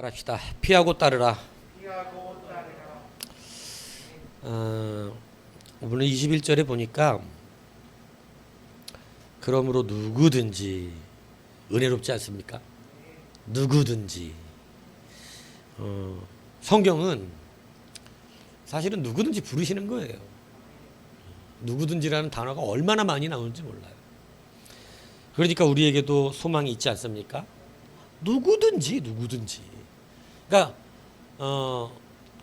말합시다. 피하고 따르라. 오늘 21절에 보니까 그러므로 누구든지 은혜롭지 않습니까? 누구든지. 성경은 사실은 누구든지 부르시는 거예요. 누구든지라는 단어가 얼마나 많이 나오는지 몰라요. 그러니까 우리에게도 소망이 있지 않습니까? 누구든지. 그러니까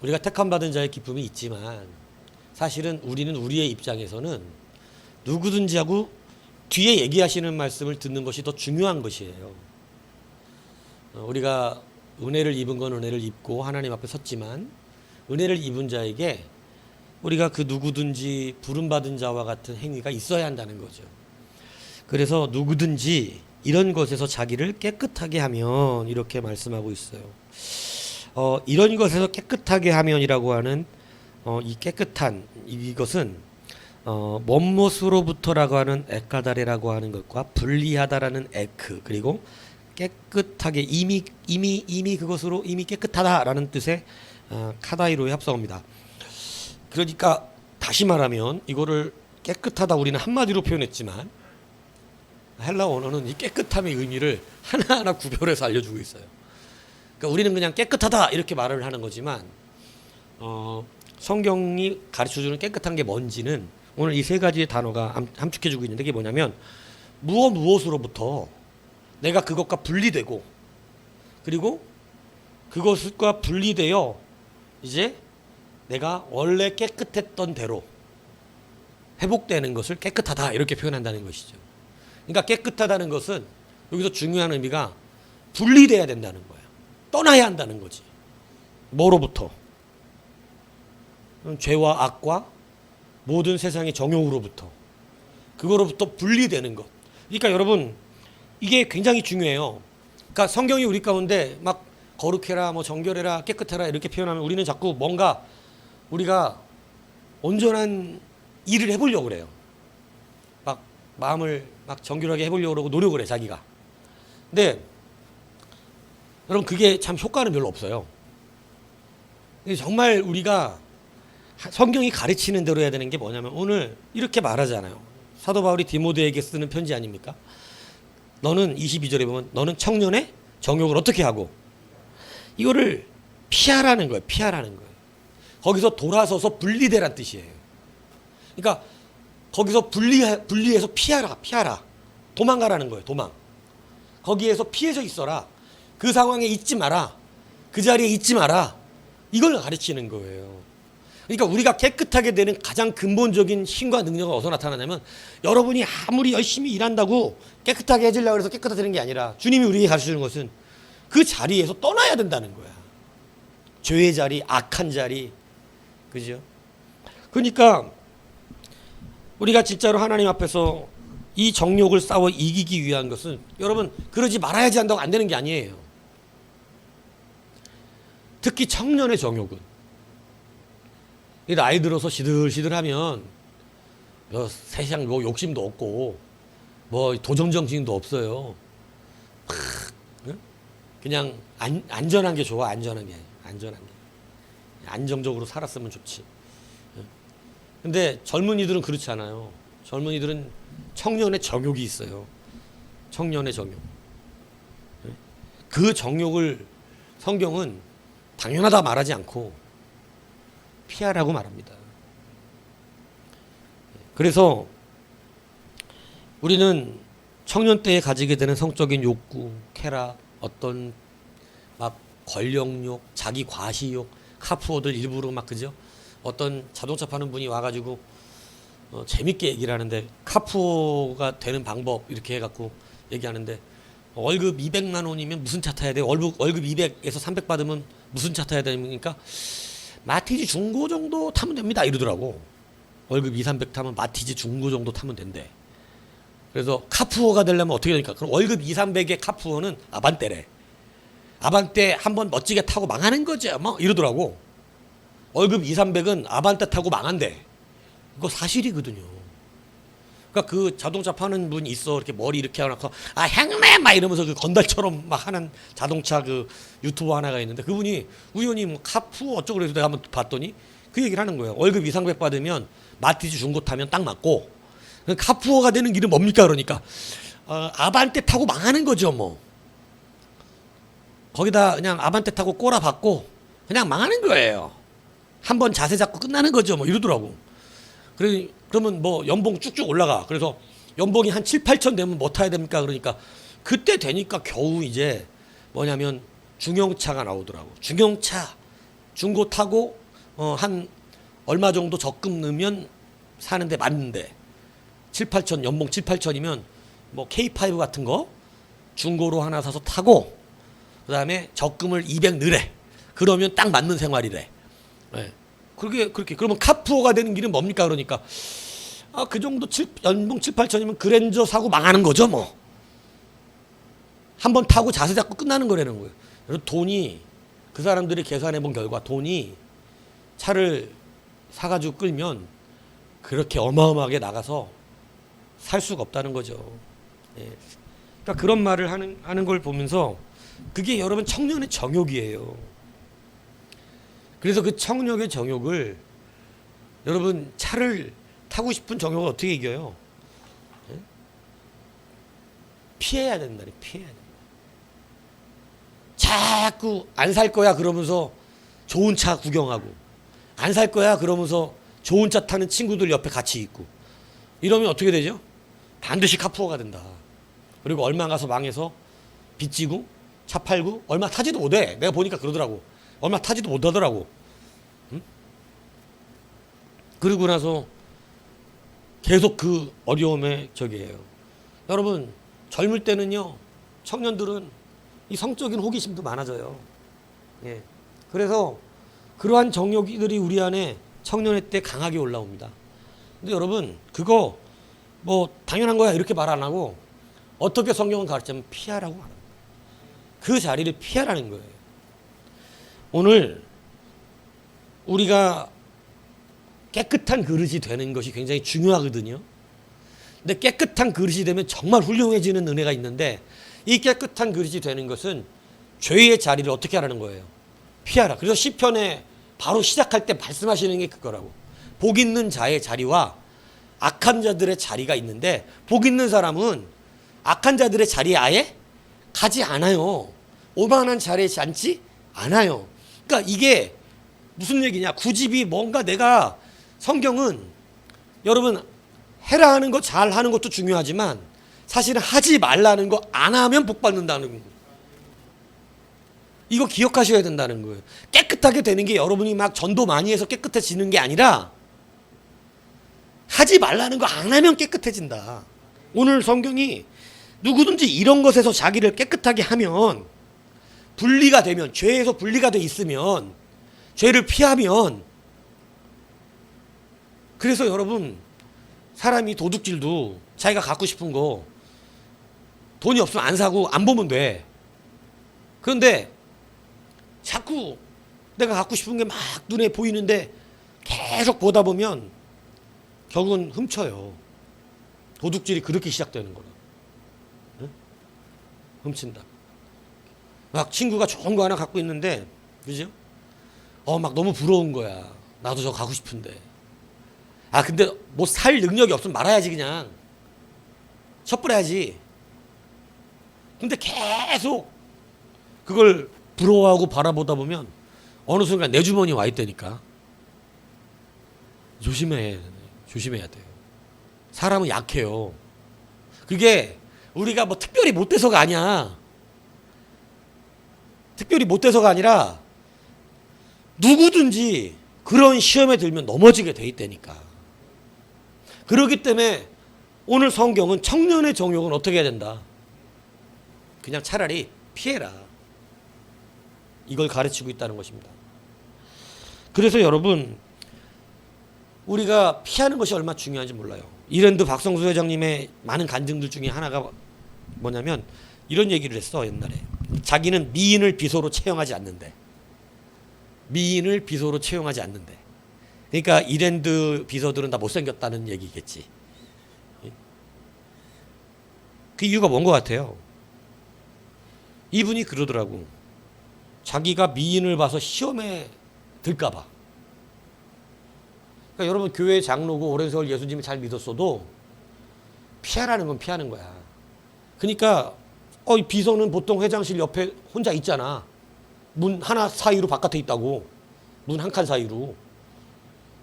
우리가 택함 받은 자의 기쁨이 있지만 사실은 우리는 우리의 입장에서는 누구든지 하고 뒤에 얘기하시는 말씀을 듣는 것이 더 중요한 것이에요. 우리가 은혜를 입은 건 은혜를 입고 하나님 앞에 섰지만 은혜를 입은 자에게 우리가 그 누구든지 부름받은 자와 같은 행위가 있어야 한다는 거죠. 그래서 누구든지 이런 것에서 자기를 깨끗하게 하면 이렇게 말씀하고 있어요. 이런 것에서 깨끗하게 하면이라고 하는 이 깨끗한 이것은 멋못으로부터라고 하는 에카다레라고 하는 것과 분리하다라는 에크 그리고 깨끗하게 이미 그것으로 이미 깨끗하다라는 뜻의 카다이로의 합성어입니다. 그러니까 다시 말하면 이거를 깨끗하다 우리는 한마디로 표현했지만 헬라 언어는 이 깨끗함의 의미를 하나하나 구별해서 알려주고 있어요. 그러니까 우리는 그냥 깨끗하다 이렇게 말을 하는 거지만 성경이 가르쳐주는 깨끗한 게 뭔지는 오늘 이 세 가지의 단어가 함축해주고 있는데 이게 뭐냐면 무엇으로부터 내가 그것과 분리되고 그리고 그것과 분리되어 이제 내가 원래 깨끗했던 대로 회복되는 것을 깨끗하다 이렇게 표현한다는 것이죠. 그러니까 깨끗하다는 것은 여기서 중요한 의미가 분리돼야 된다는 거야. 떠나야 한다는 거지. 뭐로부터? 죄와 악과 모든 세상의 정욕으로부터 그거로부터 분리되는 것. 그러니까 여러분 이게 굉장히 중요해요. 그러니까 성경이 우리 가운데 막 거룩해라, 뭐 정결해라, 깨끗해라 이렇게 표현하면 우리는 자꾸 뭔가 우리가 온전한 일을 해보려고 그래요. 막 마음을 막 정결하게 해보려고 그러고 노력을 해 자기가. 근데 여러분 그게 참 효과는 별로 없어요. 정말 우리가 성경이 가르치는 대로 해야 되는 게 뭐냐면 오늘 이렇게 말하잖아요. 사도 바울이 디모데에게 쓰는 편지 아닙니까? 너는 22절에 보면 너는 청년의 정욕을 어떻게 하고 이거를 피하라는 거예요. 피하라는 거예요. 거기서 돌아서서 분리되란 뜻이에요. 그러니까 거기서 분리해서 피하라. 도망가라는 거예요. 도망. 거기에서 피해져 있어라. 그 상황에 있지 마라. 그 자리에 있지 마라. 이걸 가르치는 거예요. 그러니까 우리가 깨끗하게 되는 가장 근본적인 힘과 능력은 어디서 나타나냐면 여러분이 아무리 열심히 일한다고 깨끗하게 해지려고 해서 깨끗해지는 게 아니라 주님이 우리에게 가르치는 것은 그 자리에서 떠나야 된다는 거야. 죄의 자리, 악한 자리. 그죠? 그러니까 우리가 진짜로 하나님 앞에서 이 정욕을 싸워 이기기 위한 것은 여러분 그러지 말아야지 한다고 안 되는 게 아니에요. 특히 청년의 정욕은 나이 들어서 시들시들하면 세상 뭐 욕심도 없고 뭐 도전정신도 없어요. 그냥 안전한 게 좋아. 안전한 게 안정적으로 살았으면 좋지. 근데 젊은이들은 그렇지 않아요. 젊은이들은 청년의 정욕이 있어요. 청년의 정욕. 그 정욕을 성경은 당연하다 말하지 않고 피하라고 말합니다. 그래서 우리는 청년 때에 가지게 되는 성적인 욕구, 쾌락, 어떤 막 권력욕, 자기 과시욕, 카푸어들 일부러 막 그죠? 어떤 자동차 파는 분이 와가지고 재밌게 얘기를 하는데 카푸어가 되는 방법 이렇게 해갖고 얘기하는데 월급 200만 원이면 무슨 차 타야 돼? 월급 200에서 300 받으면 무슨 차 타야 되니까 마티즈 중고 정도 타면 됩니다 이러더라고. 월급 2, 300 타면 마티즈 중고 정도 타면 된대. 그래서 카푸어가 되려면 어떻게 되니까 그럼 월급 2, 300의 카푸어는 아반떼래. 아반떼 한번 멋지게 타고 망하는 거죠. 뭐 이러더라고. 월급 2, 300은 아반떼 타고 망한대. 이거 사실이거든요. 그러니까 그 자동차 파는 분 있어. 이렇게 머리 이렇게 하고 아 형님 막 이러면서 그 건달처럼 막 하는 자동차 그 유튜버 하나가 있는데 그분이 우연히 뭐 카푸 어쩌고 그래서 내가 한번 봤더니 그 얘기를 하는 거예요. 월급 이상백 받으면 마티즈 중고 타면 딱 맞고 카푸어가 되는 길은 뭡니까 그러니까 아반떼 타고 망하는 거죠 뭐. 거기다 그냥 아반떼 타고 꼬라 박고 그냥 망하는 거예요. 한번 자세 잡고 끝나는 거죠 뭐 이러더라고. 그러면 뭐 연봉 쭉쭉 올라가. 그래서 연봉이 한 7, 8천 되면 뭐 타야 됩니까? 그러니까 그때 되니까 겨우 이제 뭐냐면 중형차가 나오더라고. 중형차 중고 타고 한 얼마 정도 적금 넣으면 사는데 맞는데 7, 8천 연봉 7, 8천이면 뭐 K5 같은 거 중고로 하나 사서 타고 그다음에 적금을 200 넣으래. 그러면 딱 맞는 생활이래. 네. 그렇게 그러면 카푸어가 되는 길은 뭡니까 그러니까 그 정도 연봉 7, 8천이면 그랜저 사고 망하는 거죠 뭐. 한번 타고 자세 잡고 끝나는 거라는 거예요. 그래서 돈이 그 사람들이 계산해 본 결과 돈이 차를 사가지고 끌면 그렇게 어마어마하게 나가서 살 수가 없다는 거죠. 예. 그러니까 그런 말을 하는 걸 보면서 그게 여러분 청년의 정욕이에요. 그래서 그 청력의 정욕을 여러분 차를 타고 싶은 정욕을 어떻게 이겨요? 예? 피해야 된다. 피해야 된다. 자꾸 안 살 거야 그러면서 좋은 차 구경하고 안 살 거야 그러면서 좋은 차 타는 친구들 옆에 같이 있고 이러면 어떻게 되죠? 반드시 카푸어가 된다. 그리고 얼마 가서 망해서 빚지고 차 팔고 얼마 타지도 못해. 내가 보니까 그러더라고. 얼마 타지도 못하더라고. 응? 그러고 나서 계속 그 어려움에 저기예요. 여러분 젊을 때는요 청년들은 이 성적인 호기심도 많아져요. 예. 그래서 그러한 정욕들이 우리 안에 청년의 때 강하게 올라옵니다. 근데 여러분 그거 뭐 당연한 거야 이렇게 말 안 하고 어떻게 성경은 가르치면 피하라고 말합니다. 그 자리를 피하라는 거예요. 오늘 우리가 깨끗한 그릇이 되는 것이 굉장히 중요하거든요. 근데 깨끗한 그릇이 되면 정말 훌륭해지는 은혜가 있는데 이 깨끗한 그릇이 되는 것은 죄의 자리를 어떻게 하라는 거예요? 피하라. 그래서 시편에 바로 시작할 때 말씀하시는 게 그거라고. 복 있는 자의 자리와 악한 자들의 자리가 있는데 복 있는 사람은 악한 자들의 자리에 아예 가지 않아요. 오만한 자리에 앉지 않아요. 그러니까 이게 무슨 얘기냐. 구집이 뭔가 내가 성경은 여러분 해라 하는 거 잘 하는 것도 중요하지만 사실은 하지 말라는 거 안 하면 복 받는다는 거예요. 이거 기억하셔야 된다는 거예요. 깨끗하게 되는 게 여러분이 막 전도 많이 해서 깨끗해지는 게 아니라 하지 말라는 거 안 하면 깨끗해진다. 오늘 성경이 누구든지 이런 것에서 자기를 깨끗하게 하면 분리가 되면 죄에서 분리가 돼 있으면 죄를 피하면 그래서 여러분 사람이 도둑질도 자기가 갖고 싶은 거 돈이 없으면 안 사고 안 보면 돼. 그런데 자꾸 내가 갖고 싶은 게 막 눈에 보이는데 계속 보다 보면 결국은 훔쳐요. 도둑질이 그렇게 시작되는 거라. 응? 훔친다. 막 친구가 좋은 거 하나 갖고 있는데 그죠? 막 너무 부러운 거야. 나도 저거 갖고 싶은데. 근데 뭐 살 능력이 없으면 말아야지 그냥. 첩불해야지. 근데 계속 그걸 부러워하고 바라보다 보면 어느 순간 내 주머니에 와 있다니까. 조심해야 돼요. 사람은 약해요. 그게 우리가 뭐 특별히 못돼서가 아니야. 특별히 못돼서가 아니라 누구든지 그런 시험에 들면 넘어지게 돼 있다니까. 그렇기 때문에 오늘 성경은 청년의 정욕은 어떻게 해야 된다? 그냥 차라리 피해라. 이걸 가르치고 있다는 것입니다. 그래서 여러분 우리가 피하는 것이 얼마나 중요한지 몰라요. 이랜드 박성수 회장님의 많은 간증들 중에 하나가 뭐냐면 이런 얘기를 했어. 옛날에 자기는 미인을 비서로 채용하지 않는데 그러니까 이랜드 비서들은 다 못생겼다는 얘기겠지. 그 이유가 뭔 것 같아요? 이분이 그러더라고. 자기가 미인을 봐서 시험에 들까봐. 그러니까 여러분 교회 장로고 오랜 세월 예수님을 잘 믿었어도 피하라는 건 피하는 거야. 그러니까 이 비서는 보통 회장실 옆에 혼자 있잖아. 문 하나 사이로 바깥에 있다고. 문 한 칸 사이로.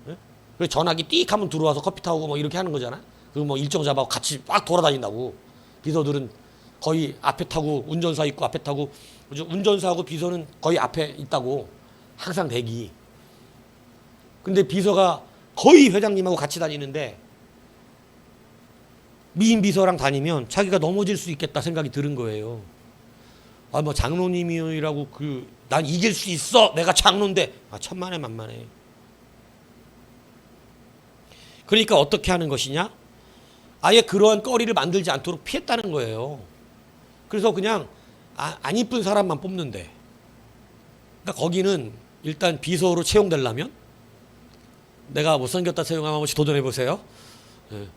예? 그래서 전화기 띡 하면 들어와서 커피 타오고 뭐 이렇게 하는 거잖아. 그리고 뭐 일정 잡아고 같이 막 돌아다닌다고. 비서들은 거의 앞에 타고 운전사 있고 앞에 타고 운전사하고 비서는 거의 앞에 있다고. 항상 대기. 근데 비서가 거의 회장님하고 같이 다니는데 미인 비서랑 다니면 자기가 넘어질 수 있겠다 생각이 드는 거예요. 아, 뭐 장로님이라고 난 이길 수 있어. 내가 장로인데. 천만에 만만해. 그러니까 어떻게 하는 것이냐? 아예 그러한 거리를 만들지 않도록 피했다는 거예요. 그래서 그냥 안 이쁜 사람만 뽑는데. 그러니까 거기는 일단 비서로 채용되려면 내가 못생겼다 채용하면 한 번씩 도전해 보세요. 예.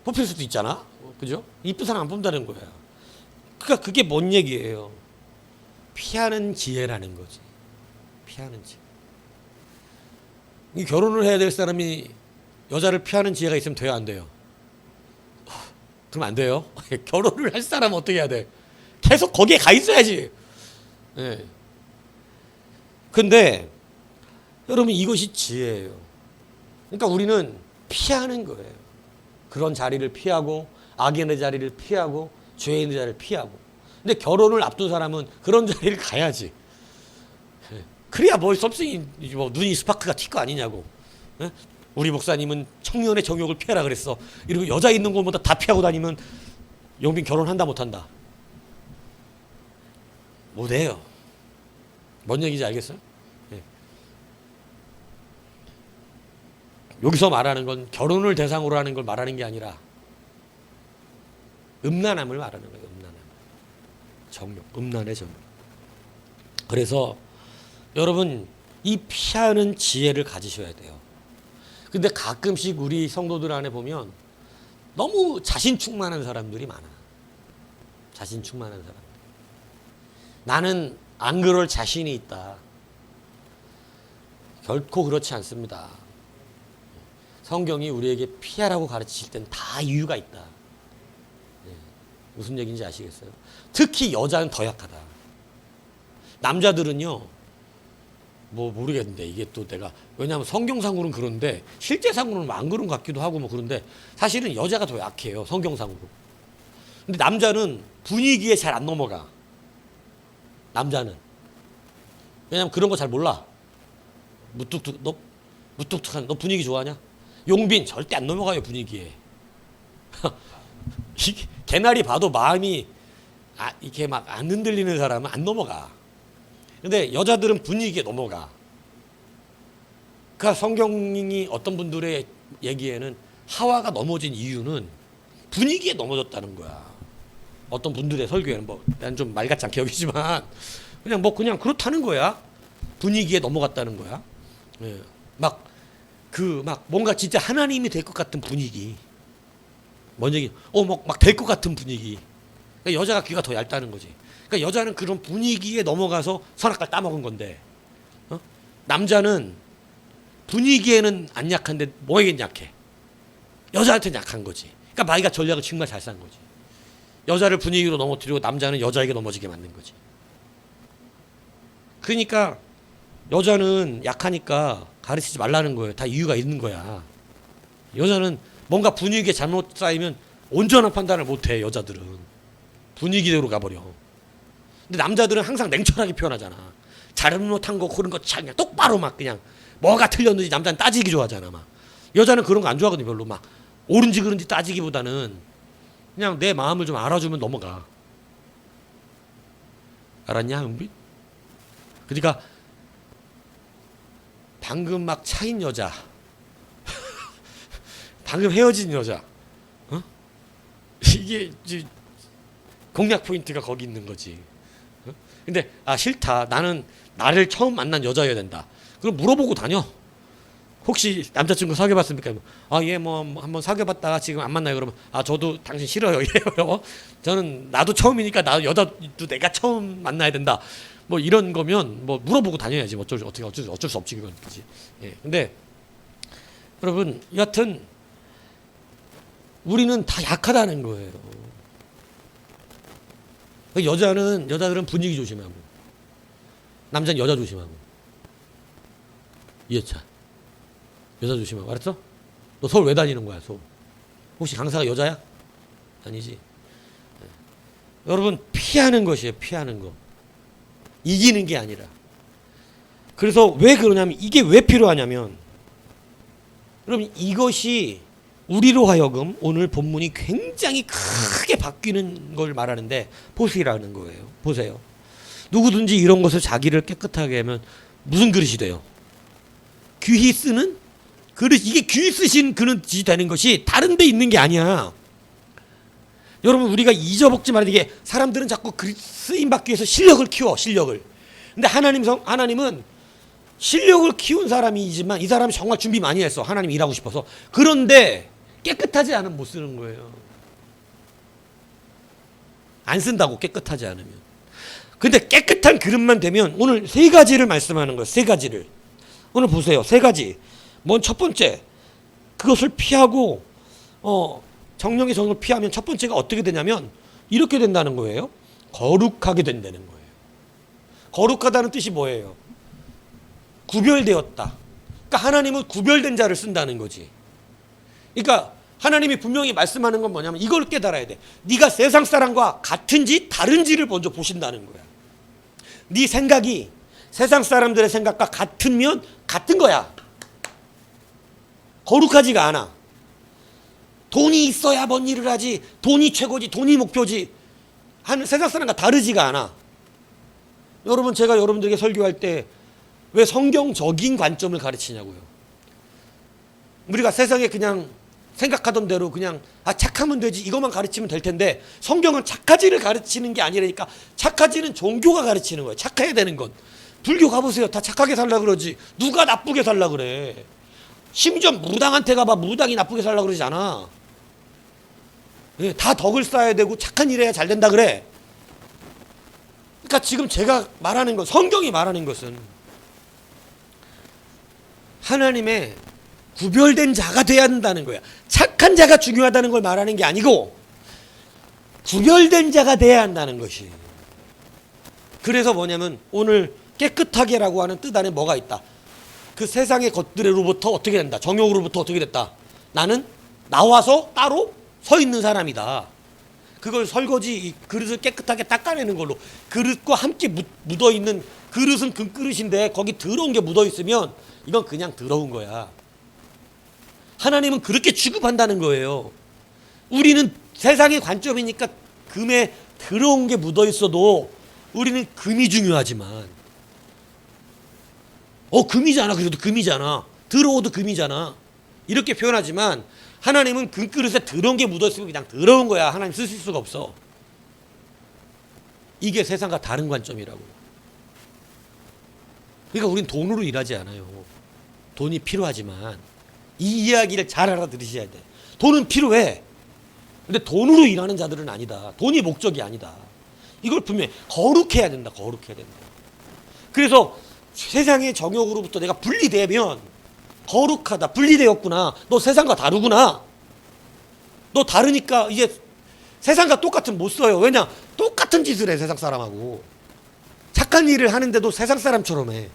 뽑힐 수도 있잖아. 그죠? 이쁜 사람 안 뽑는다는 거야. 그러니까 그게 뭔 얘기예요? 피하는 지혜라는 거지. 피하는 지혜. 이 결혼을 해야 될 사람이 여자를 피하는 지혜가 있으면 돼요, 안 돼요? 그럼 안 돼요. 결혼을 할 사람은 어떻게 해야 돼? 계속 거기에 가 있어야지. 예. 근데 여러분 이것이 지혜예요. 그러니까 우리는 피하는 거예요. 그런 자리를 피하고 악인의 자리를 피하고 죄인의 자리를 피하고. 근데 결혼을 앞둔 사람은 그런 자리를 가야지. 그래야 뭐 섭승이 뭐 눈이 스파크가 튈 거 아니냐고. 우리 목사님은 청년의 정욕을 피하라 그랬어. 이러고 여자 있는 곳마다 다 피하고 다니면 영빈 결혼한다 못한다? 못해요. 뭔 얘기인지 알겠어요? 여기서 말하는 건 결혼을 대상으로 하는 걸 말하는 게 아니라 음란함을 말하는 거예요. 음란함. 정욕. 음란의 정욕. 그래서 여러분 이 피하는 지혜를 가지셔야 돼요. 근데 가끔씩 우리 성도들 안에 보면 너무 자신 충만한 사람들이 많아. 자신 충만한 사람. 나는 안 그럴 자신이 있다. 결코 그렇지 않습니다. 성경이 우리에게 피하라고 가르치실 땐 다 이유가 있다. 무슨 얘기인지 아시겠어요? 특히 여자는 더 약하다. 남자들은요, 뭐 모르겠는데 이게 또 내가 왜냐하면 성경상으로는 그런데 실제상으로는 안 그런 것 같기도 하고 뭐 그런데 사실은 여자가 더 약해요. 성경상으로. 근데 남자는 분위기에 잘 안 넘어가. 남자는. 왜냐하면 그런 거 잘 몰라. 무뚝뚝한 너 분위기 좋아하냐? 용빈 절대 안 넘어가요 분위기에. 개나리 봐도 마음이 이렇게 막 안 흔들리는 사람은 안 넘어가. 근데 여자들은 분위기에 넘어가. 그러니까 성경이 어떤 분들의 얘기에는 하와가 넘어진 이유는 분위기에 넘어졌다는 거야. 어떤 분들의 설교에는 뭐 난 좀 말 같지 않게 여기지만 그냥 그렇다는 거야. 분위기에 넘어갔다는 거야. 예. 막 뭔가 진짜 하나님이 될 것 같은 분위기. 뭔 얘기? 막 될 것 같은 분위기. 그러니까 여자가 귀가 더 얇다는 거지. 그러니까 여자는 그런 분위기에 넘어가서 선악과를 따먹은 건데, 남자는 분위기에는 안 약한데 뭐에겐 약해. 여자한테는 약한 거지. 그러니까 마이가 전략을 정말 잘 싼 거지. 여자를 분위기로 넘어뜨리고 남자는 여자에게 넘어지게 만든 거지. 그러니까 여자는 약하니까 가르치지 말라는 거예요. 다 이유가 있는 거야. 여자는 뭔가 분위기에 잘못 쌓이면 온전한 판단을 못해. 여자들은 분위기대로 가버려. 근데 남자들은 항상 냉철하게 표현하잖아. 잘못한 거 그런 거 그냥 똑바로 막 그냥 뭐가 틀렸는지 남자는 따지기 좋아하잖아. 막 여자는 그런 거 안 좋아하거든요. 별로 막 옳은지 그른지 따지기보다는 그냥 내 마음을 좀 알아주면 넘어가. 알았냐, 은빈? 그러니까 방금 막 차인 여자, 방금 헤어진 여자, 이게 공략 포인트가 거기 있는 거지. 근데 싫다. 나는 나를 처음 만난 여자여야 된다. 그럼 물어보고 다녀. 혹시 남자친구 사귀어봤습니까? 아, 예, 뭐 한번 사귀어봤다가 지금 안 만나요. 그러면 아, 저도 당신 싫어요. 이래요. 저는 나도 처음이니까 나 여자도 내가 처음 만나야 된다. 뭐 이런 거면 뭐 물어보고 다녀야지. 뭐 어쩔 수 없지 그건. 그지? 예. 근데 여러분, 여하튼 우리는 다 약하다는 거예요. 여자들은 분위기 조심하고, 남자는 여자 조심하고. 이해차. 여자 조심하고. 알았어? 너 서울 왜 다니는 거야, 서울? 혹시 강사가 여자야? 아니지. 네. 여러분, 피하는 것이에요, 피하는 거. 이기는 게 아니라. 그래서 왜 그러냐면, 이게 왜 필요하냐면, 여러분, 이것이 우리로 하여금 오늘 본문이 굉장히 크게 바뀌는 걸 말하는데, 보시라는 거예요. 보세요. 누구든지 이런 것을 자기를 깨끗하게 하면 무슨 그릇이 돼요? 귀히 쓰는 그릇. 이게 귀히 쓰신 그릇이 되는 것이 다른 데 있는 게 아니야. 여러분, 우리가 잊어먹지 말아야 게, 사람들은 자꾸 쓰임 받기 위해서 실력을 키워, 실력을. 근데 하나님은 실력을 키운 사람이지만 이 사람이 정말 준비 많이 했어. 하나님 일하고 싶어서. 그런데 깨끗하지 않으면 못 쓰는 거예요. 안 쓴다고, 깨끗하지 않으면. 근데 깨끗한 그릇만 되면, 오늘 세 가지를 말씀하는 거예요. 세 가지를. 오늘 보세요. 세 가지. 뭔 첫 번째, 그것을 피하고 정령의 정을 피하면 첫 번째가 어떻게 되냐면 이렇게 된다는 거예요. 거룩하게 된다는 거예요. 거룩하다는 뜻이 뭐예요? 구별되었다. 그러니까 하나님은 구별된 자를 쓴다는 거지. 그러니까 하나님이 분명히 말씀하는 건 뭐냐면 이걸 깨달아야 돼. 네가 세상 사람과 같은지 다른지를 먼저 보신다는 거야. 네 생각이 세상 사람들의 생각과 같으면 같은 거야. 거룩하지가 않아. 돈이 있어야 뭔 일을 하지, 돈이 최고지, 돈이 목표지 하는 세상 사람과 다르지가 않아. 여러분, 제가 여러분들에게 설교할 때 왜 성경적인 관점을 가르치냐고요. 우리가 세상에 그냥 생각하던 대로 그냥 착하면 되지 이것만 가르치면 될 텐데, 성경은 착하지를 가르치는 게 아니라니까. 착하지는 종교가 가르치는 거예요. 착해야 되는 건. 불교 가보세요. 다 착하게 살라 그러지. 누가 나쁘게 살라 그래. 심지어 무당한테 가봐. 무당이 나쁘게 살라 그러지 않아. 예, 다 덕을 쌓아야 되고 착한 일 해야 잘 된다 그래. 그러니까 지금 제가 말하는 것, 성경이 말하는 것은 하나님의 구별된 자가 돼야 한다는 거야. 착한 자가 중요하다는 걸 말하는 게 아니고 구별된 자가 돼야 한다는 것이. 그래서 뭐냐면 오늘 깨끗하게라고 하는 뜻 안에 뭐가 있다. 그 세상의 것들로부터 어떻게 된다. 정욕으로부터 어떻게 됐다. 나는 나와서 따로 서 있는 사람이다. 그걸 설거지, 이 그릇을 깨끗하게 닦아내는 걸로. 그릇과 함께 묻어있는, 그릇은 금그릇인데 거기 더러운 게 묻어있으면 이건 그냥 더러운 거야. 하나님은 그렇게 취급한다는 거예요. 우리는 세상의 관점이니까 금에 더러운 게 묻어있어도 우리는 금이 중요하지만, 금이잖아. 그래도 금이잖아. 더러워도 금이잖아. 이렇게 표현하지만 하나님은 금그릇에 더러운 게 묻어있으면 그냥 더러운 거야. 하나님 쓰실 수가 없어. 이게 세상과 다른 관점이라고. 그러니까 우린 돈으로 일하지 않아요. 돈이 필요하지만 이 이야기를 잘 알아들으셔야 돼. 돈은 필요해. 근데 돈으로 일하는 자들은 아니다. 돈이 목적이 아니다. 이걸 분명히 거룩해야 된다. 거룩해야 된다. 그래서 세상의 정욕으로부터 내가 분리되면 거룩하다. 분리되었구나. 너 세상과 다르구나. 너 다르니까 이제 세상과 똑같으면 못 써요. 왜냐? 똑같은 짓을 해, 세상 사람하고. 착한 일을 하는데도 세상 사람처럼 해.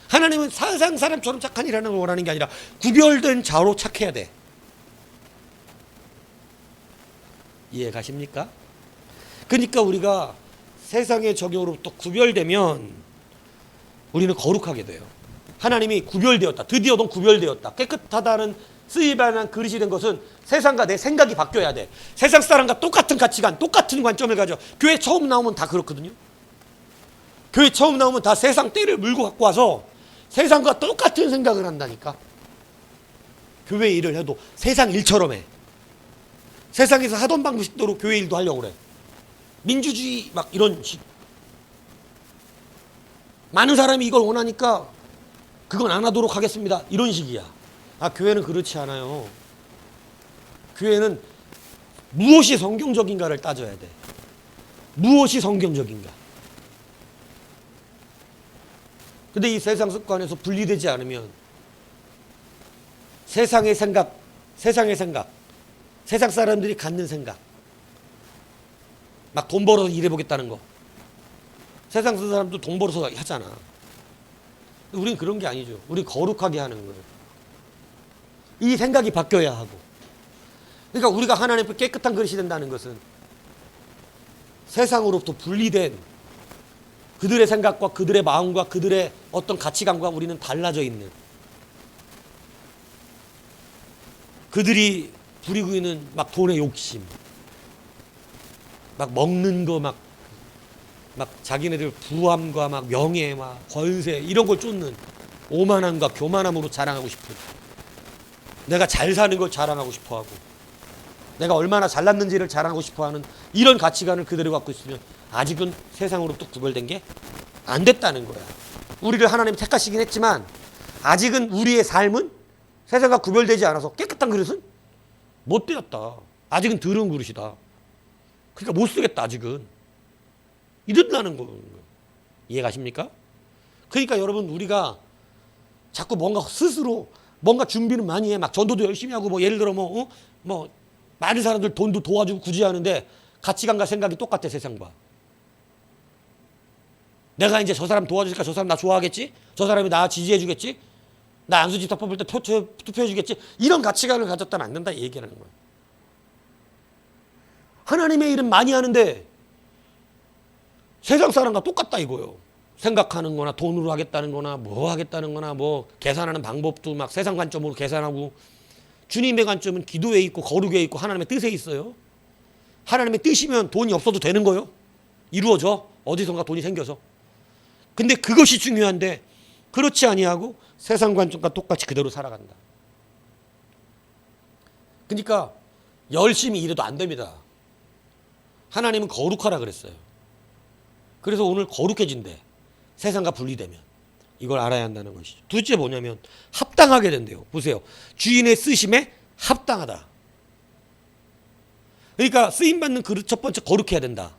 하나님은 세상 사람처럼 착한 일을 하는 걸 원하는 게 아니라 구별된 자로 착해야 돼. 이해 가십니까? 그러니까 우리가 세상의 적용으로부터 구별되면 우리는 거룩하게 돼요. 하나님이 구별되었다. 드디어 넌 구별되었다. 깨끗하다는 쓰임받는 그릇이 된 것은 세상과 내 생각이 바뀌어야 돼. 세상 사람과 똑같은 가치관, 똑같은 관점을 가져. 교회 처음 나오면 다 그렇거든요. 교회 처음 나오면 다 세상 때를 물고 갖고 와서 세상과 똑같은 생각을 한다니까. 교회 일을 해도 세상 일처럼 해. 세상에서 하던 방식대로 교회 일도 하려고 그래. 민주주의 막 이런 식. 많은 사람이 이걸 원하니까 그건 안 하도록 하겠습니다. 이런 식이야. 교회는 그렇지 않아요. 교회는 무엇이 성경적인가를 따져야 돼. 무엇이 성경적인가. 근데 이 세상 습관에서 분리되지 않으면 세상의 생각, 세상 사람들이 갖는 생각, 막 돈 벌어서 일해보겠다는 거. 세상 사람도 돈 벌어서 하잖아. 우린 그런 게 아니죠. 우리 거룩하게 하는 거예요. 이 생각이 바뀌어야 하고. 그러니까 우리가 하나님 앞에 깨끗한 그릇이 된다는 것은 세상으로부터 분리된 그들의 생각과 그들의 마음과 그들의 어떤 가치관과 우리는 달라져 있는, 그들이 부리고 있는 막 돈의 욕심, 막 먹는 거, 막 자기네들 부함과 막 명예, 막 권세 이런 걸 쫓는 오만함과 교만함으로 자랑하고 싶은, 내가 잘 사는 걸 자랑하고 싶어하고, 내가 얼마나 잘났는지를 자랑하고 싶어하는 이런 가치관을 그대로 갖고 있으면 아직은 세상으로부터 구별된 게 안 됐다는 거야. 우리를 하나님이 택하시긴 했지만 아직은 우리의 삶은 세상과 구별되지 않아서 깨끗한 그릇은 못 되었다. 아직은 더러운 그릇이다. 그러니까 못 쓰겠다. 아직은 이런다는 거. 이해가십니까? 그러니까 여러분, 우리가 자꾸 뭔가 스스로 뭔가 준비는 많이 해. 막 전도도 열심히 하고, 뭐 예를 들어 뭐 많은 사람들 돈도 도와주고 굳이 하는데 가치관과 생각이 똑같아. 세상과. 내가 이제 저 사람 도와주니까 저 사람 나 좋아하겠지? 저 사람이 나 지지해 주겠지? 나 안수지 덮어 볼 때 투표해 주겠지? 이런 가치관을 가졌다면 안 된다, 얘기하는 거야. 하나님의 일은 많이 하는데 세상 사람과 똑같다 이거요. 생각하는 거나 돈으로 하겠다는 거나 뭐 하겠다는 거나 뭐 계산하는 방법도 막 세상 관점으로 계산하고, 주님의 관점은 기도에 있고 거룩에 있고 하나님의 뜻에 있어요. 하나님의 뜻이면 돈이 없어도 되는 거요. 이루어져. 어디선가 돈이 생겨서. 근데 그것이 중요한데 그렇지 아니하고 세상 관점과 똑같이 그대로 살아간다. 그러니까 열심히 일해도 안 됩니다. 하나님은 거룩하라 그랬어요. 그래서 오늘 거룩해진대. 세상과 분리되면. 이걸 알아야 한다는 것이죠. 둘째 뭐냐면 합당하게 된대요. 보세요. 주인의 쓰심에 합당하다. 그러니까 쓰임받는 그릇, 첫 번째 거룩해야 된다.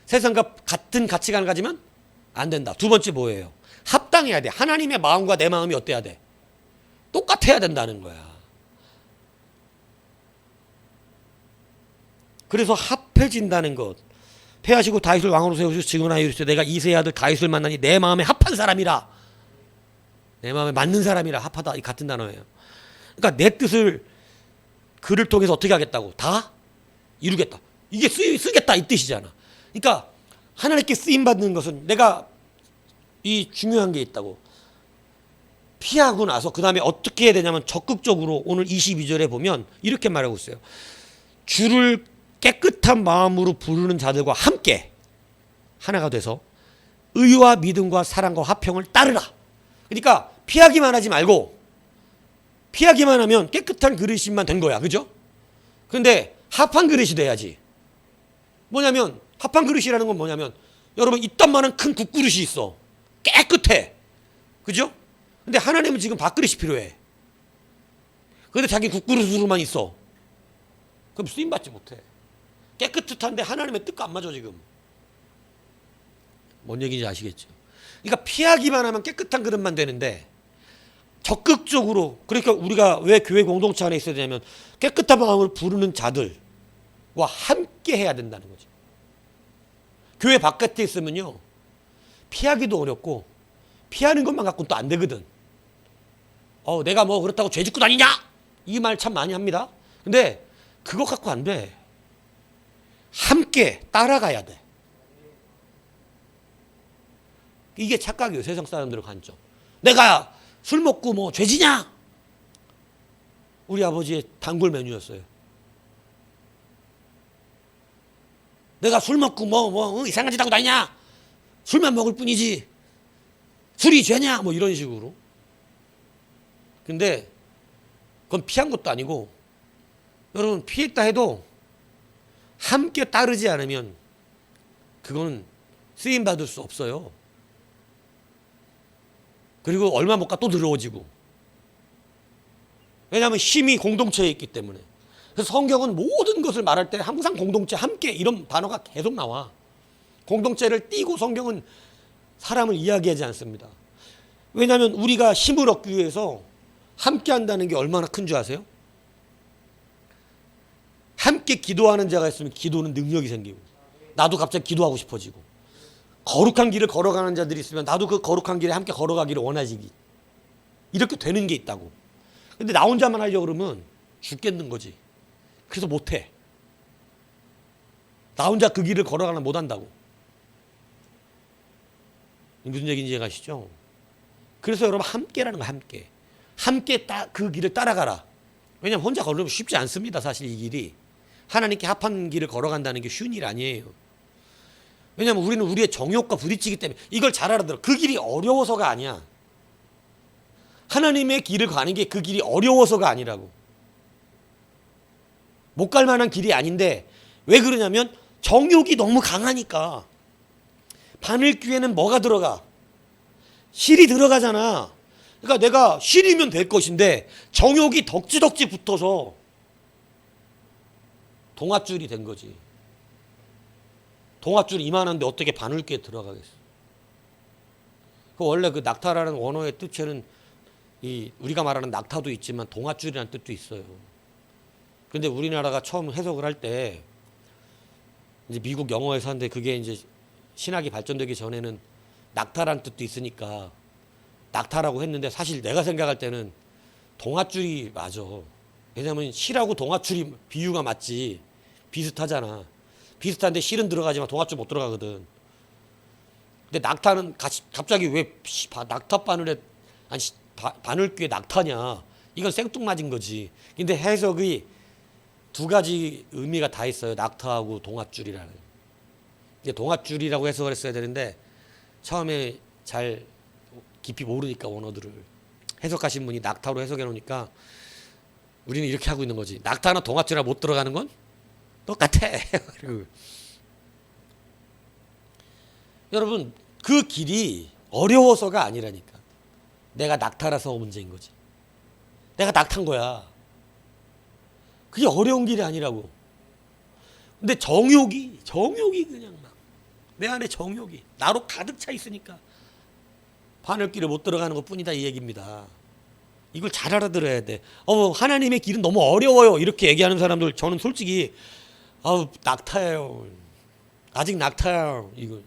세상과 같은 가치관을 가지면 안 된다. 두 번째 뭐예요? 합당해야 돼. 하나님의 마음과 내 마음이 어때야 돼? 똑같아야 된다는 거야. 그래서 합해진다는 것. 패하시고 다윗을 왕으로 세우시고 지금은 이르시되 내가 이새의 아들 다윗을 만나니 내 마음에 합한 사람이라. 내 마음에 맞는 사람이라. 합하다, 이 같은 단어예요. 그러니까 내 뜻을 그를 통해서 어떻게 하겠다고? 다 이루겠다. 이게 쓰겠다 이 뜻이잖아. 그러니까 하나님께 쓰임 받는 것은 내가 이 중요한 게 있다고. 피하고 나서 그 다음에 어떻게 해야 되냐면 적극적으로 오늘 22절에 보면 이렇게 말하고 있어요. 주를 깨끗한 마음으로 부르는 자들과 함께 하나가 돼서 의와 믿음과 사랑과 화평을 따르라. 그러니까 피하기만 하지 말고, 피하기만 하면 깨끗한 그릇이만 된 거야. 그죠? 그런데 합한 그릇이 돼야지. 뭐냐면 합한 그릇이라는 건 뭐냐면, 여러분 이딴만한 큰 국그릇이 있어. 깨끗해. 그죠? 근데 하나님은 지금 밥그릇이 필요해. 근데 자기 국그릇으로만 있어. 그럼 쓰임받지 못해. 깨끗한데 하나님의 뜻과 안 맞아 지금. 뭔 얘기인지 아시겠죠? 그러니까 피하기만 하면 깨끗한 그릇만 되는데, 적극적으로, 그러니까 우리가 왜 교회 공동체 안에 있어야 되냐면 깨끗한 마음을 부르는 자들과 함께 해야 된다는 거죠. 교회 바깥에 있으면요, 피하기도 어렵고 피하는 것만 갖고는 또 안 되거든. 내가 뭐 그렇다고 죄 짓고 다니냐? 이 말 참 많이 합니다. 근데 그거 갖고 안 돼. 함께 따라가야 돼. 이게 착각이에요. 세상 사람들의 관점. 내가 술 먹고 뭐 죄지냐? 우리 아버지의 단골 메뉴였어요. 내가 술 먹고 뭐 이상한 짓 하고 다니냐? 술만 먹을 뿐이지 술이 죄냐? 뭐 이런 식으로. 근데 그건 피한 것도 아니고, 여러분 피했다 해도 함께 따르지 않으면 그건 쓰임 받을 수 없어요. 그리고 얼마 못 가 또 더러워지고. 왜냐하면 힘이 공동체에 있기 때문에. 그래서 성경은 모든 것을 말할 때 항상 공동체, 함께 이런 단어가 계속 나와. 공동체를 띄고 성경은 사람을 이야기하지 않습니다. 왜냐하면 우리가 힘을 얻기 위해서 함께 한다는 게 얼마나 큰 줄 아세요? 함께 기도하는 자가 있으면 기도는 능력이 생기고, 나도 갑자기 기도하고 싶어지고, 거룩한 길을 걸어가는 자들이 있으면 나도 그 거룩한 길에 함께 걸어가기를 원하지. 이렇게 되는 게 있다고. 근데 나 혼자만 하려고 그러면 죽겠는 거지. 그래서 못해. 나 혼자 그 길을 걸어가면 못한다고. 무슨 얘기인지 이해가시죠? 그래서 여러분 함께라는 거, 함께. 함께 그 길을 따라가라. 왜냐하면 혼자 걸으면 쉽지 않습니다. 사실 이 길이. 하나님께 합한 길을 걸어간다는 게 쉬운 일 아니에요. 왜냐하면 우리는 우리의 정욕과 부딪히기 때문에. 이걸 잘 알아들어. 그 길이 어려워서가 아니야. 하나님의 길을 가는 게 그 길이 어려워서가 아니라고. 못 갈 만한 길이 아닌데 왜 그러냐면 정욕이 너무 강하니까. 바늘귀에는 뭐가 들어가? 실이 들어가잖아. 그러니까 내가 실이면 될 것인데 정욕이 덕지덕지 붙어서 동아줄이 된 거지. 동아줄이 이만한데 어떻게 바늘귀에 들어가겠어? 원래 그 낙타라는 원어의 뜻에는 우리가 말하는 낙타도 있지만 동아줄이라는 뜻도 있어요. 그런데 우리나라가 처음 해석을 할 때 이제 미국 영어에서 하는데 그게 이제 신학이 발전되기 전에는 낙타라는 뜻도 있으니까 낙타라고 했는데 사실 내가 생각할 때는 동아줄이 맞아. 왜냐면 실하고 동아줄이 비유가 맞지. 비슷하잖아. 비슷한데 실은 들어가지만 동아줄 못 들어가거든. 근데 낙타는 갑자기 왜 낙타 바늘에 아니 바늘귀에 낙타냐? 이건 생뚱맞은 거지. 근데 해석이 두 가지 의미가 다 있어요. 낙타하고 동아줄이라는. 근데 동아줄이라고 해석을 했어야 되는데 처음에 잘 깊이 모르니까 원어들을 해석하신 분이 낙타로 해석해 놓으니까 우리는 이렇게 하고 있는 거지. 낙타나 동아줄이나 못 들어가는 건 똑같아. 여러분 그 길이 어려워서가 아니라니까. 내가 낙타라서 문제인 거지. 내가 낙타인 거야. 그게 어려운 길이 아니라고. 근데 정욕이 그냥 막 내 안에 정욕이 나로 가득 차 있으니까 바늘길을 못 들어가는 것 뿐이다 이 얘기입니다. 이걸 잘 알아들어야 돼. 하나님의 길은 너무 어려워요 이렇게 얘기하는 사람들 저는 솔직히 낙타예요. 아직 낙타야. 이거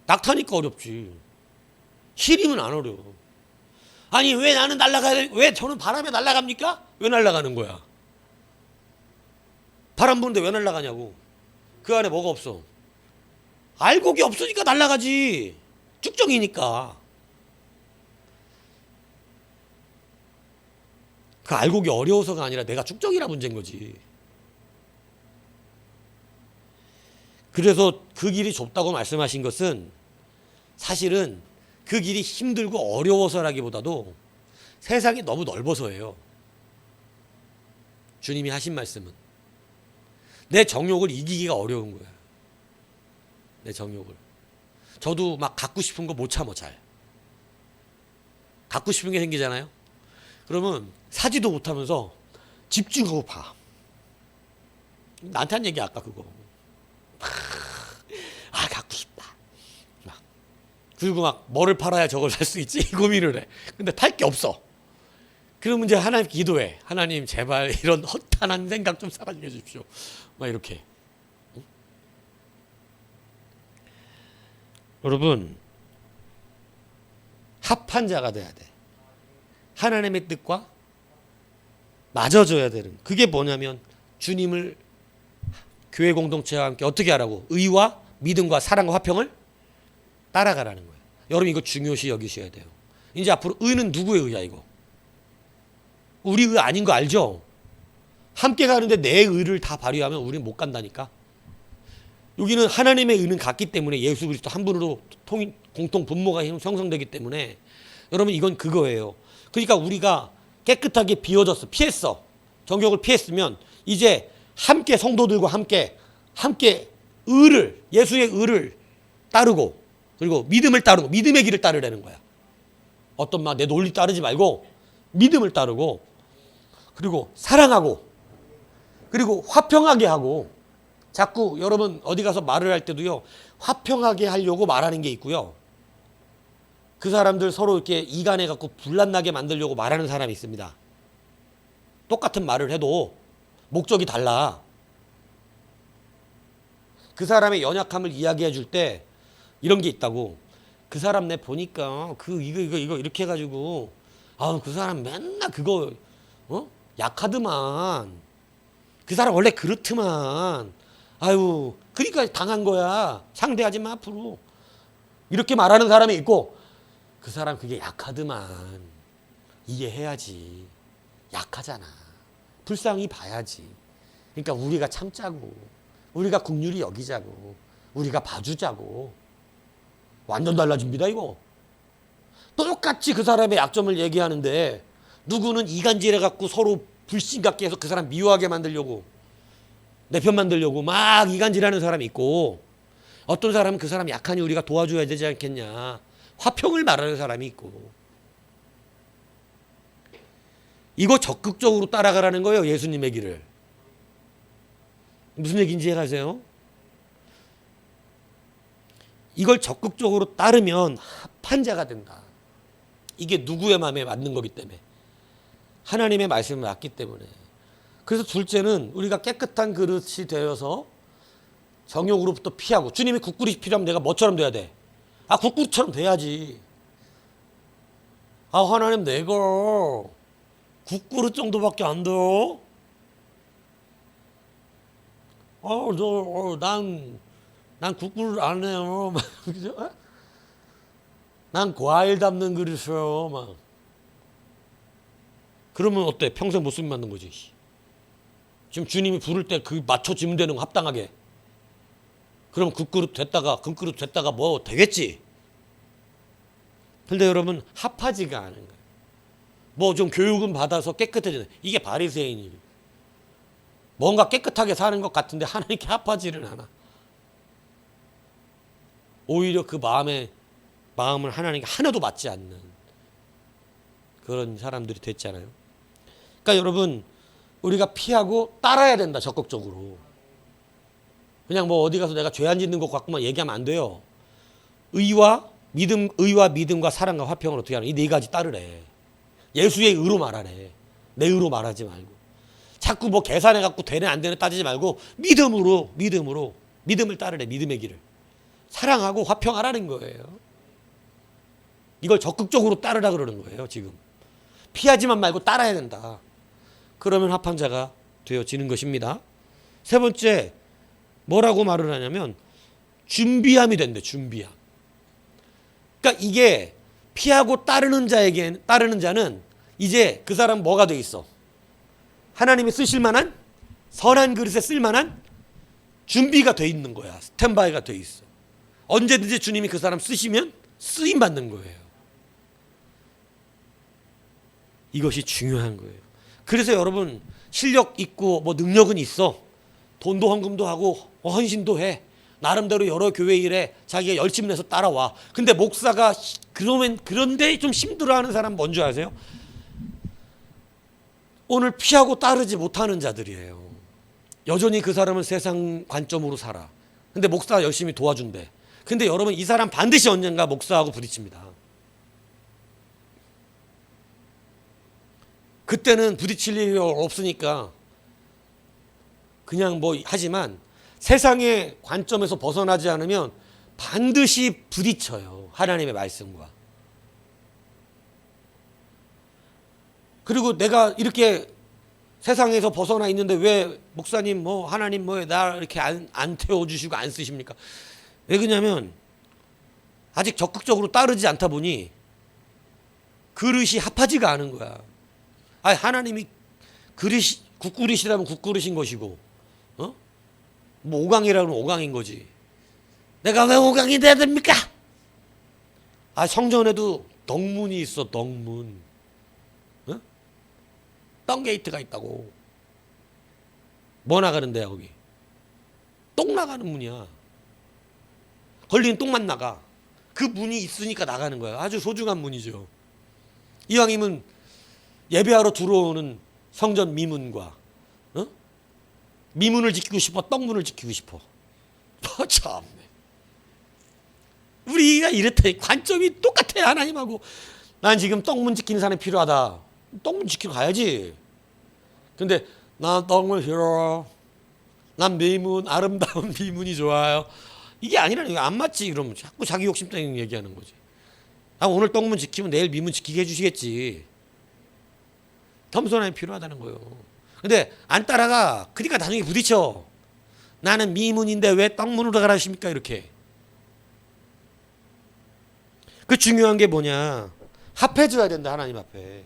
낙타니까 어렵지. 실이면 안 어려워. 아니 왜 나는 왜 저는 바람에 날아갑니까? 왜 날아가는 거야? 바람 부는데 왜 날아가냐고. 그 안에 뭐가 없어? 알곡이 없으니까 날아가지. 쭉정이니까. 그 알곡이 어려워서가 아니라 내가 쭉정이라 문제인 거지. 그래서 그 길이 좁다고 말씀하신 것은 사실은 그 길이 힘들고 어려워서라기보다도 세상이 너무 넓어서예요. 주님이 하신 말씀은 내 정욕을 이기기가 어려운 거야. 내 정욕을. 저도 막 갖고 싶은 거 못 참어 잘. 갖고 싶은 게 생기잖아요. 그러면 사지도 못하면서 집중하고 봐. 나한테 한 얘기 아까 그거. 갖고 싶다. 그리고 막 뭐를 팔아야 저걸 살 수 있지? 이 고민을 해. 근데 팔 게 없어. 그러면 이제 하나님 기도해. 하나님 제발 이런 허탄한 생각 좀 사라지게 해주십시오. 막 이렇게. 응? 여러분 합한 자가 돼야 돼. 하나님의 뜻과 맞아줘야 되는. 그게 뭐냐면 주님을 교회 공동체와 함께 어떻게 하라고? 의와 믿음과 사랑과 화평을 따라가라는 거예요. 여러분 이거 중요시 여기셔야 돼요. 이제 앞으로 의는 누구의 의야 이거? 우리 의 아닌 거 알죠? 함께 가는데 내 의를 다 발휘하면 우리는 못 간다니까. 여기는 하나님의 의는 같기 때문에 예수 그리스도 한 분으로 공통 분모가 형성되기 때문에 여러분 이건 그거예요. 그러니까 우리가 깨끗하게 비워졌어. 피했어. 정욕을 피했으면 이제 함께 성도들과 함께 의를 예수의 의를 따르고 그리고 믿음을 따르고 믿음의 길을 따르라는 거야. 어떤 막 내 논리 따르지 말고 믿음을 따르고, 그리고 사랑하고, 그리고 화평하게 하고. 자꾸 여러분 어디 가서 말을 할 때도요, 화평하게 하려고 말하는 게 있고요, 그 사람들 서로 이렇게 이간해 갖고 분란나게 만들려고 말하는 사람이 있습니다. 똑같은 말을 해도 목적이 달라. 그 사람의 연약함을 이야기해 줄 때 이런 게 있다고. 그 사람 내 보니까 이거 이렇게 해가지고, 그 사람 맨날 그거 약하드만. 그 사람 원래 그렇더만. 아유, 그러니까 당한 거야. 상대하지 마 앞으로. 이렇게 말하는 사람이 있고, 그 사람 그게 약하드만. 이해해야지. 약하잖아. 불쌍히 봐야지. 그러니까 우리가 참자고, 우리가 긍휼히 여기자고, 우리가 봐주자고. 완전 달라집니다 이거. 똑같이 그 사람의 약점을 얘기하는데, 누구는 이간질해 갖고 서로 불신 갖게 해서 그 사람 미워하게 만들려고, 내 편 만들려고 막 이간질하는 사람이 있고, 어떤 사람은 그 사람 약하니 우리가 도와줘야 되지 않겠냐, 화평을 말하는 사람이 있고. 이거 적극적으로 따라가라는 거예요, 예수님의 길을. 무슨 얘기인지 이해가세요? 이걸 적극적으로 따르면 합한 자가 된다. 이게 누구의 마음에 맞는 거기 때문에, 하나님의 말씀을 맞기 때문에. 그래서 둘째는 우리가 깨끗한 그릇이 되어서 정욕으로부터 피하고, 주님이 국그릇이 필요하면 내가 뭐처럼 돼야 돼? 국그릇처럼 돼야지. 하나님 내가 국그릇 정도밖에 안 돼요? 난 국그릇 안 해요. 난 과일 담는 그릇이요. 막. 그러면 어때? 평생 못 쓰면 맞는 거지. 지금 주님이 부를 때 그 맞춰지면 되는 거 합당하게. 그럼 국그릇 됐다가 뭐 되겠지. 근데 여러분 합하지가 않은 거예요. 뭐 좀 교육은 받아서 깨끗해지는, 이게 바리새인이에요. 뭔가 깨끗하게 사는 것 같은데 하나님께 합하지를 않아. 오히려 그 마음을 하나님께 하나도 맞지 않는 그런 사람들이 됐잖아요. 그러니까 여러분, 우리가 피하고 따라야 된다, 적극적으로. 그냥 뭐 어디 가서 내가 죄 안 짓는 것 같고만 얘기하면 안 돼요. 의와 믿음과 사랑과 화평을 어떻게 하는, 이 네 가지 따르래. 예수의 의로 말하래. 내 의로 말하지 말고. 자꾸 뭐 계산해 갖고 되네 안 되네 따지지 말고 믿음을 따르래. 믿음의 길을. 사랑하고 화평하라는 거예요. 이걸 적극적으로 따르라 그러는 거예요, 지금. 피하지만 말고 따라야 된다. 그러면 합한 자가 되어지는 것입니다. 세 번째, 뭐라고 말을 하냐면 준비함이 된대. 준비함. 그러니까 이게 피하고 따르는 자는 이제 그 사람 뭐가 돼 있어? 하나님이 쓰실 만한, 선한 그릇에 쓸 만한 준비가 돼 있는 거야. 스탠바이가 돼 있어. 언제든지 주님이 그 사람 쓰시면 쓰임 받는 거예요. 이것이 중요한 거예요. 그래서 여러분, 실력 있고 뭐 능력은 있어. 돈도 헌금도 하고 헌신도 해. 나름대로 여러 교회 일에 자기가 열심히 내서 따라와. 근데 목사가 그런데 좀 힘들어하는 사람 뭔지 아세요? 오늘 피하고 따르지 못하는 자들이에요. 여전히 그 사람은 세상 관점으로 살아. 근데 목사가 열심히 도와준대. 근데 여러분, 이 사람 반드시 언젠가 목사하고 부딪힙니다. 그때는 부딪힐 일이 없으니까 그냥 뭐 하지만, 세상의 관점에서 벗어나지 않으면 반드시 부딪혀요, 하나님의 말씀과. 그리고 내가 이렇게 세상에서 벗어나 있는데 왜 목사님 뭐 하나님 뭐 나 이렇게 안 태워주시고 안 쓰십니까? 왜 그러냐면 아직 적극적으로 따르지 않다 보니 그릇이 합하지가 않은 거야. 하나님이 국그릇이라면 국그릇인 것이고, 뭐 오강이라면 오강인 거지. 내가 왜 오강이 돼야 됩니까? 성전에도 덕문이 있어. 덕문. 똥게이트가 있다고. 뭐 나가는 데야 거기? 똥 나가는 문이야. 걸리는 똥만 나가. 그 문이 있으니까 나가는 거야. 아주 소중한 문이죠. 이왕이면 예배하러 들어오는 성전 미문과 미문을 지키고 싶어, 떡문을 지키고 싶어. 참네. 우리가 이렇다. 관점이 똑같아. 하나님하고. 난 지금 떡문 지키는 사람이 필요하다. 떡문 지키러 가야지. 근데 난 떡문 싫어. 난 미문, 아름다운 미문이 좋아요. 이게 아니라니까. 안 맞지. 그러면 자꾸 자기 욕심 때문에 얘기하는 거지. 아, 오늘 떡문 지키면 내일 미문 지키게 해주시겠지. 겸손함이 필요하다는 거예요. 근데 안 따라가. 그러니까 나중에 부딪혀. 나는 미문인데 왜 떡문으로 가라십니까? 이렇게. 그 중요한 게 뭐냐. 합해줘야 된다. 하나님 앞에.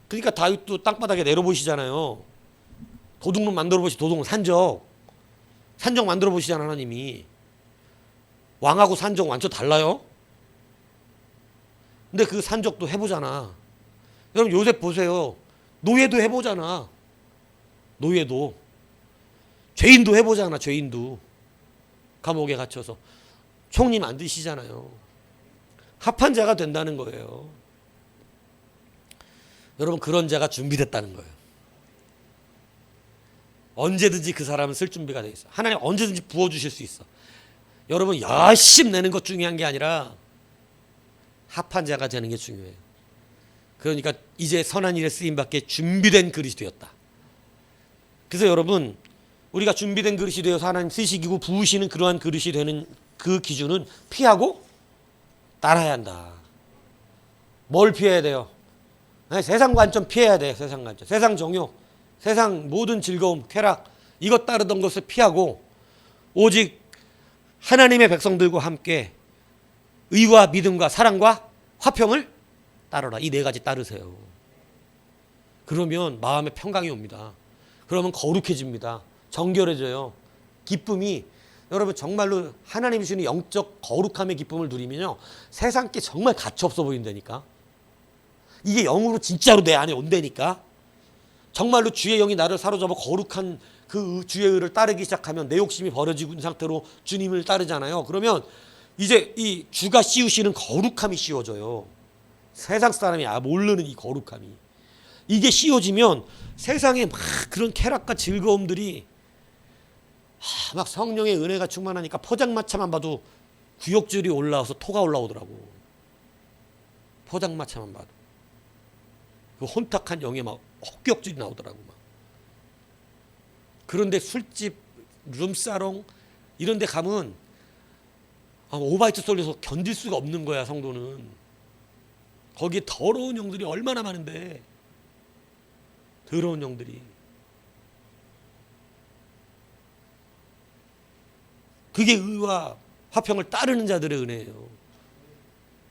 그러니까 다윗도 땅바닥에 내려보시잖아요. 도둑놈 만들어보시. 도둑 산적. 산적 만들어보시잖아. 하나님이. 왕하고 산적 완전 달라요. 근데 그 산적도 해보잖아. 여러분 요셉 보세요. 노예도 해보잖아. 노예도. 죄인도 해보잖아. 죄인도. 감옥에 갇혀서. 총리 만드시잖아요. 합한 자가 된다는 거예요. 여러분 그런 자가 준비됐다는 거예요. 언제든지 그 사람은 쓸 준비가 돼 있어. 하나님 언제든지 부어주실 수 있어. 여러분 열심히 내는 것 중요한 게 아니라 합한 자가 되는 게 중요해요. 그러니까 이제 선한 일에 쓰임받게 준비된 그릇이 되었다. 그래서 여러분 우리가 준비된 그릇이 되어서 하나님 쓰시기고 부으시는 그러한 그릇이 되는 그 기준은 피하고 따라야 한다. 뭘 피해야 돼요? 세상 관점 피해야 돼. 세상 관점. 세상 정욕, 세상 모든 즐거움, 쾌락 이것 따르던 것을 피하고 오직 하나님의 백성들과 함께 의와 믿음과 사랑과 화평을 따르라. 이 네 가지 따르세요. 그러면 마음에 평강이 옵니다. 그러면 거룩해집니다. 정결해져요. 기쁨이 여러분 정말로 하나님이 주는 영적 거룩함의 기쁨을 누리면요. 세상 게 정말 가치없어 보인다니까. 이게 영으로 진짜로 내 안에 온다니까. 정말로 주의 영이 나를 사로잡아 거룩한 그 주의 의를 따르기 시작하면 내 욕심이 버려지고 있는 상태로 주님을 따르잖아요. 그러면 이제 이 주가 씌우시는 거룩함이 씌워져요. 세상 사람이 모르는 이 거룩함이. 이게 씌워지면 세상에 막 그런 쾌락과 즐거움들이 막 성령의 은혜가 충만하니까 포장마차만 봐도 구역질이 올라와서 토가 올라오더라고. 포장마차만 봐도. 그 혼탁한 영에 막 헛격질이 나오더라고. 막. 그런데 술집, 룸사롱 이런 데 가면 오바이트 쏠려서 견딜 수가 없는 거야. 성도는. 거기에 더러운 영들이 얼마나 많은데. 더러운 영들이. 그게 의와 화평을 따르는 자들의 은혜예요.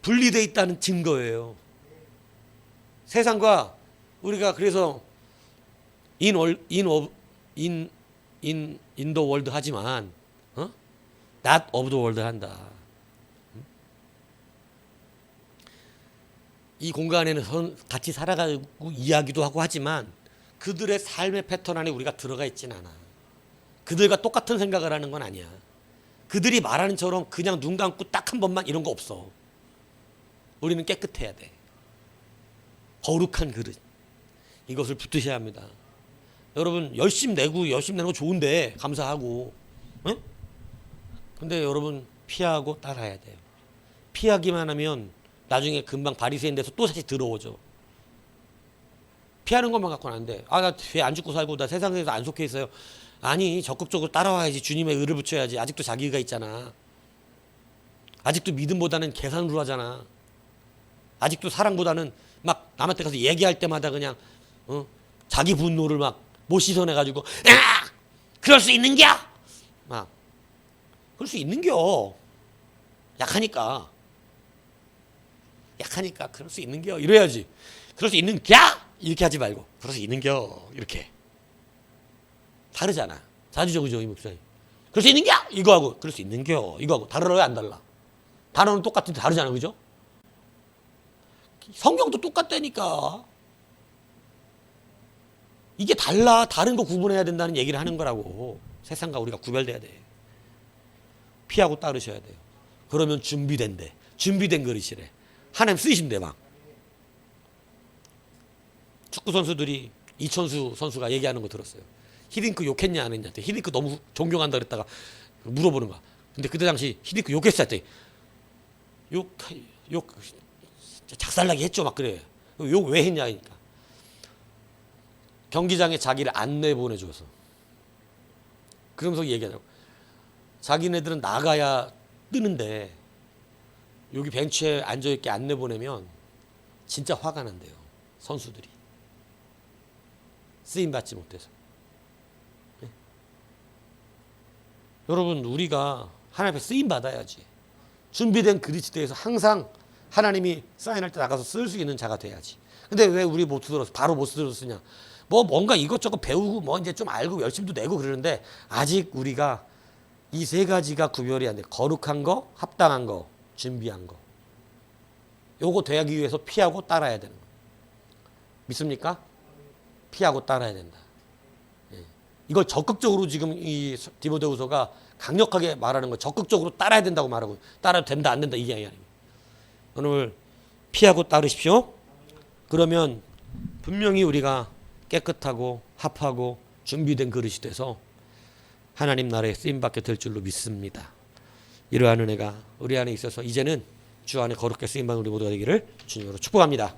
분리되어 있다는 증거예요. 세상과 우리가 그래서 in the world 하지만 not of the world 한다. 이 공간에는 같이 살아가고 이야기도 하고 하지만 그들의 삶의 패턴 안에 우리가 들어가 있진 않아. 그들과 똑같은 생각을 하는 건 아니야. 그들이 말하는 처럼 그냥 눈 감고 딱 한 번만 이런 거 없어. 우리는 깨끗해야 돼. 거룩한 그릇. 이것을 붙드셔야 합니다. 여러분 열심히 내는 거 좋은데 감사하고. 응? 근데 여러분 피하고 따라야 돼요. 피하기만 하면 나중에 금방 바리새인 돼서 또 다시 들어오죠. 피하는 것만 갖고는 안 돼. 나 죄 안 짓고 살고 나 세상에서 안 속해 있어요. 아니 적극적으로 따라와야지. 주님의 의를 붙여야지. 아직도 자기 의가 있잖아. 아직도 믿음보다는 계산으로 하잖아. 아직도 사랑보다는 막 남한테 가서 얘기할 때마다 그냥 자기 분노를 막 못 씻어내가지고 그럴 수 있는겨? 막 그럴 수 있는겨. 약하니까 그럴 수 있는겨 이래야지. 그럴 수 있는겨? 이렇게 하지 말고 그럴 수 있는겨 이렇게. 다르잖아. 자주죠 그죠 이 목사님. 그럴 수 있는겨? 이거하고 그럴 수 있는겨 이거하고 다르러요 안 달라? 단어는 똑같은데 다르잖아 그죠? 성경도 똑같다니까. 이게 달라. 다른 거 구분해야 된다는 얘기를 하는 거라고. 세상과 우리가 구별돼야 돼. 피하고 따르셔야 돼요. 그러면 준비된 그릇이래. 하나님 쓰시면 돼 막. 축구 선수들이 이천수 선수가 얘기하는 거 들었어요. 히딩크 욕했냐 안 했냐. 히딩크 너무 존경한다 그랬다가 물어보는 거야. 근데 그때 당시 히딩크 욕했을 때 욕 작살나게 했죠. 막 그래. 욕 왜 했냐 하니까 경기장에 자기를 안 내보내줘서. 그러면서 얘기하자고. 자기네들은 나가야 뜨는데 여기 벤치에 앉아있게 안 내보내면 진짜 화가 난대요. 선수들이. 쓰임받지 못해서. 네? 여러분 우리가 하나님 앞에 쓰임받아야지. 준비된 그리스도에서 항상 하나님이 사인할 때 나가서 쓸 수 있는 자가 돼야지. 근데 왜 우리 못 들었어? 바로 못 들었으냐? 뭐 뭔가 이것저것 배우고 뭐 이제 좀 알고 열심히도 내고 그러는데 아직 우리가 이 세 가지가 구별이 안 돼. 거룩한 거, 합당한 거, 준비한 거. 요거 되기 위해서 피하고 따라야 되는 거. 믿습니까? 피하고 따라야 된다. 예. 이걸 적극적으로 지금 이 디모데후서가 강력하게 말하는 거. 적극적으로 따라야 된다고 말하고 따라도 된다 안 된다 이게 아니에요. 오늘 피하고 따르십시오. 그러면 분명히 우리가 깨끗하고 합하고 준비된 그릇이 돼서 하나님 나라에 쓰임받게 될 줄로 믿습니다. 이러한 은혜가 우리 안에 있어서 이제는 주 안에 거룩하게 쓰임받는 우리 모두가 되기를 주님으로 축복합니다.